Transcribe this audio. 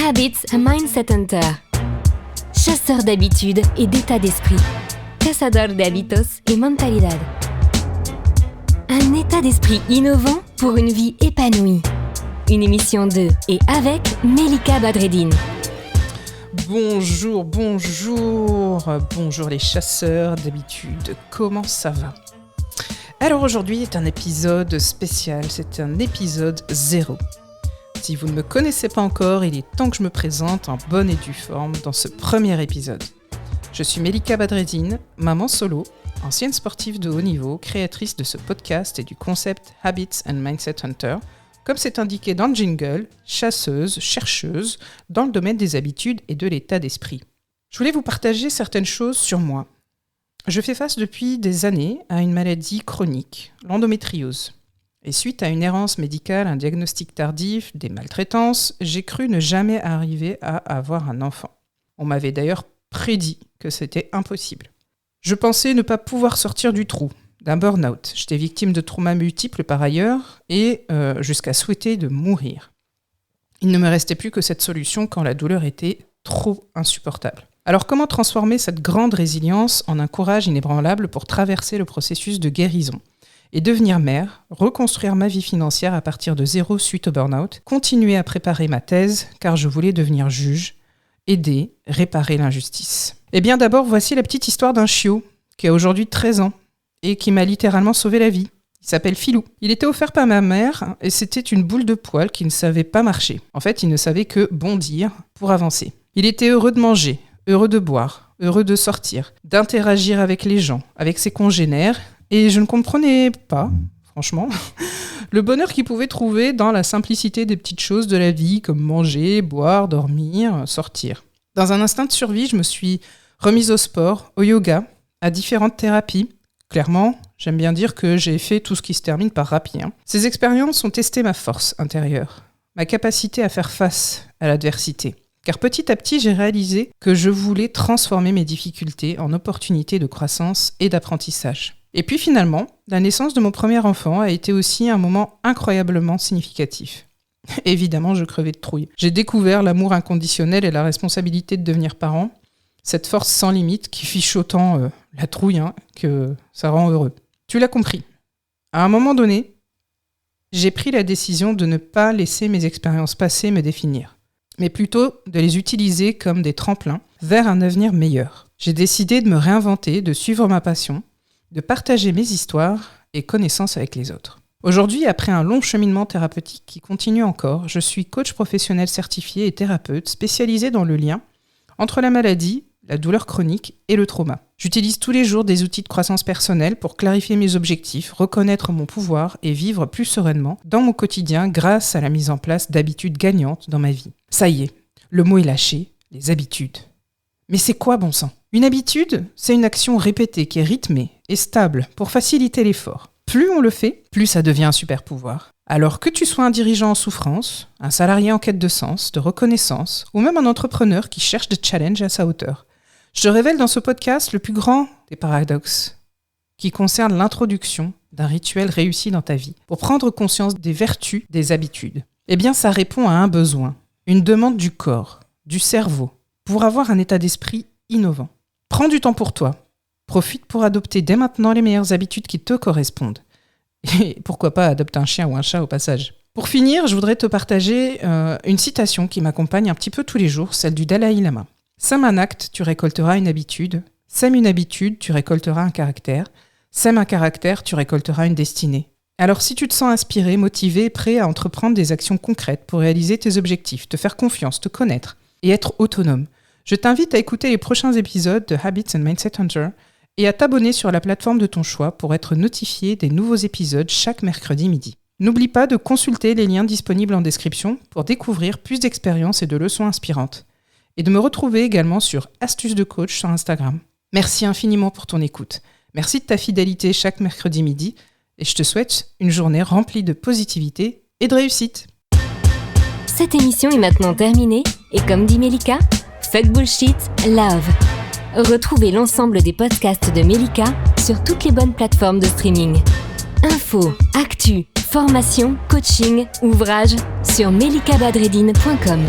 Habits and Mindset Hunter. Chasseur d'habitudes et d'état d'esprit. Cazador de hábitos y mentalidad. Un état d'esprit innovant pour une vie épanouie. Une émission de et avec Melika Badreddine. Bonjour les chasseurs d'habitudes, comment ça va ? Alors aujourd'hui est un épisode spécial, c'est un épisode 0. Si vous ne me connaissez pas encore, il est temps que je me présente en bonne et due forme dans ce premier épisode. Je suis Melika Badreddine, maman solo, ancienne sportive de haut niveau, créatrice de ce podcast et du concept Habits and Mindset Hunter, comme c'est indiqué dans le jingle, chasseuse, chercheuse, dans le domaine des habitudes et de l'état d'esprit. Je voulais vous partager certaines choses sur moi. Je fais face depuis des années à une maladie chronique, l'endométriose. Et suite à une errance médicale, un diagnostic tardif, des maltraitances, j'ai cru ne jamais arriver à avoir un enfant. On m'avait d'ailleurs prédit que c'était impossible. Je pensais ne pas pouvoir sortir du trou, d'un burn-out. J'étais victime de traumas multiples par ailleurs et jusqu'à souhaiter de mourir. Il ne me restait plus que cette solution quand la douleur était trop insupportable. Alors comment transformer cette grande résilience en un courage inébranlable pour traverser le processus de guérison et devenir mère, reconstruire ma vie financière à partir de zéro suite au burn-out, continuer à préparer ma thèse car je voulais devenir juge, aider, réparer l'injustice. Eh bien d'abord, voici la petite histoire d'un chiot qui a aujourd'hui 13 ans et qui m'a littéralement sauvé la vie. Il s'appelle Filou. Il était offert par ma mère et c'était une boule de poil qui ne savait pas marcher. En fait, il ne savait que bondir pour avancer. Il était heureux de manger, heureux de boire, heureux de sortir, d'interagir avec les gens, avec ses congénères. Et je ne comprenais pas, franchement, le bonheur qu'il pouvait trouver dans la simplicité des petites choses de la vie, comme manger, boire, dormir, sortir. Dans un instinct de survie, je me suis remise au sport, au yoga, à différentes thérapies. Clairement, j'aime bien dire que j'ai fait tout ce qui se termine par rapide. Ces expériences ont testé ma force intérieure, ma capacité à faire face à l'adversité. Car petit à petit, j'ai réalisé que je voulais transformer mes difficultés en opportunités de croissance et d'apprentissage. Et puis finalement, la naissance de mon premier enfant a été aussi un moment incroyablement significatif. Évidemment, je crevais de trouille. J'ai découvert l'amour inconditionnel et la responsabilité de devenir parent, cette force sans limite qui fiche autant la trouille que ça rend heureux. Tu l'as compris. À un moment donné, j'ai pris la décision de ne pas laisser mes expériences passées me définir, mais plutôt de les utiliser comme des tremplins vers un avenir meilleur. J'ai décidé de me réinventer, de suivre ma passion, de partager mes histoires et connaissances avec les autres. Aujourd'hui, après un long cheminement thérapeutique qui continue encore, je suis coach professionnel certifié et thérapeute spécialisé dans le lien entre la maladie, la douleur chronique et le trauma. J'utilise tous les jours des outils de croissance personnelle pour clarifier mes objectifs, reconnaître mon pouvoir et vivre plus sereinement dans mon quotidien grâce à la mise en place d'habitudes gagnantes dans ma vie. Ça y est, le mot est lâché, les habitudes. Mais c'est quoi, bon sang ? Une habitude, c'est une action répétée qui est rythmée et stable pour faciliter l'effort. Plus on le fait, plus ça devient un super pouvoir. Alors que tu sois un dirigeant en souffrance, un salarié en quête de sens, de reconnaissance, ou même un entrepreneur qui cherche des challenges à sa hauteur, je te révèle dans ce podcast le plus grand des paradoxes qui concerne l'introduction d'un rituel réussi dans ta vie pour prendre conscience des vertus des habitudes. Eh bien, ça répond à un besoin, une demande du corps, du cerveau, pour avoir un état d'esprit innovant. Prends du temps pour toi. Profite pour adopter dès maintenant les meilleures habitudes qui te correspondent. Et pourquoi pas adopter un chien ou un chat au passage. Pour finir, je voudrais te partager une citation qui m'accompagne un petit peu tous les jours, celle du Dalai Lama. Sème un acte, tu récolteras une habitude. Sème une habitude, tu récolteras un caractère. Sème un caractère, tu récolteras une destinée. Alors si tu te sens inspiré, motivé, prêt à entreprendre des actions concrètes pour réaliser tes objectifs, te faire confiance, te connaître et être autonome, je t'invite à écouter les prochains épisodes de Habits and Mindset Hunter et à t'abonner sur la plateforme de ton choix pour être notifié des nouveaux épisodes chaque mercredi midi. N'oublie pas de consulter les liens disponibles en description pour découvrir plus d'expériences et de leçons inspirantes. Et de me retrouver également sur Astuces de Coach sur Instagram. Merci infiniment pour ton écoute. Merci de ta fidélité chaque mercredi midi et je te souhaite une journée remplie de positivité et de réussite. Cette émission est maintenant terminée et comme dit Melika, fuck bullshit, love. Retrouvez l'ensemble des podcasts de Melika sur toutes les bonnes plateformes de streaming. Infos, actu, formation, coaching, ouvrages sur melikabadreddine.com.